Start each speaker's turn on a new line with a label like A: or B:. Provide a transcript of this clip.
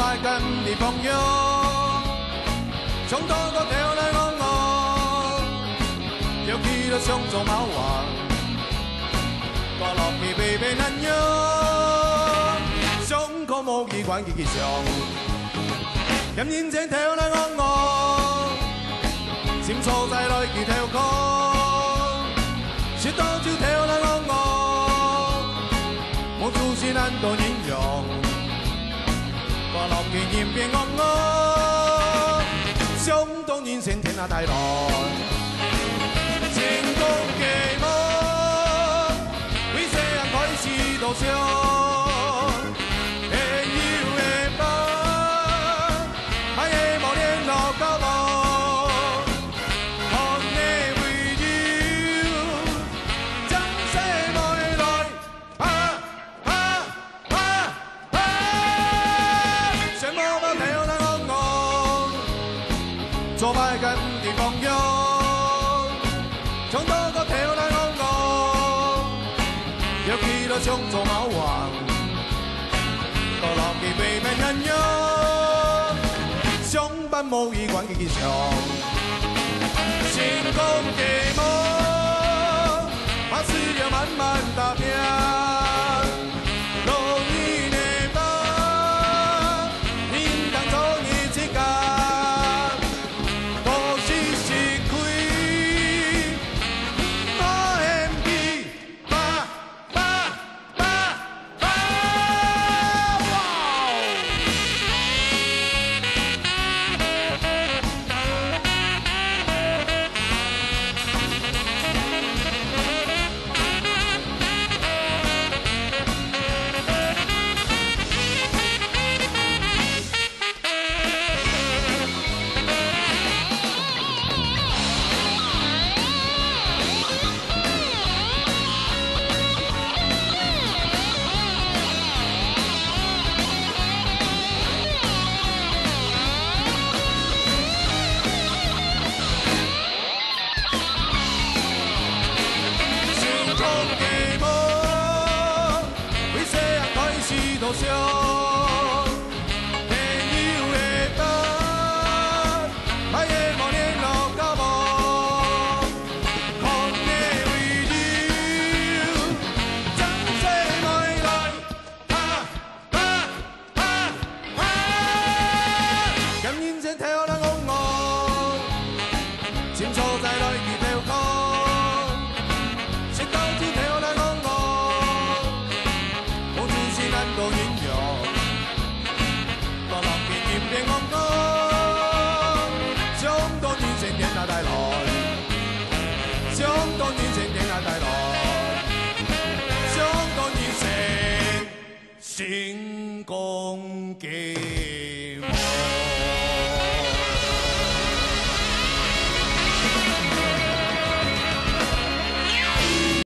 A: 白金的朋友，從多個條嚟講我，要記得想做貓王，個樂器被被難用，想個無意關嘅結上，任認真條嚟講我，閃錯在來記條歌，説多少條嚟講我，冇出現難度形容。 個樂器演變樂樂，相當人生天下大浪，成功嘅我，為這樣開始導向，朋友嘅吧，還有無聯絡交往，看你為了將世未來，做白金的朋友，從多個條嚟講我，要記得想做貓王，個樂器被命人用，想不無意關嘅結上，成功嘅夢，還是要慢慢打拼。 多少朋友的燈，還有無聯絡交往，看你為了將世未來，咁認真聽我講我，簽錯在來記條歌，識到只聽我講我。 難度形容，個樂器演變樂樂，相當人生天下大浪，相當人生天下大浪，相當人生成功嘅夢。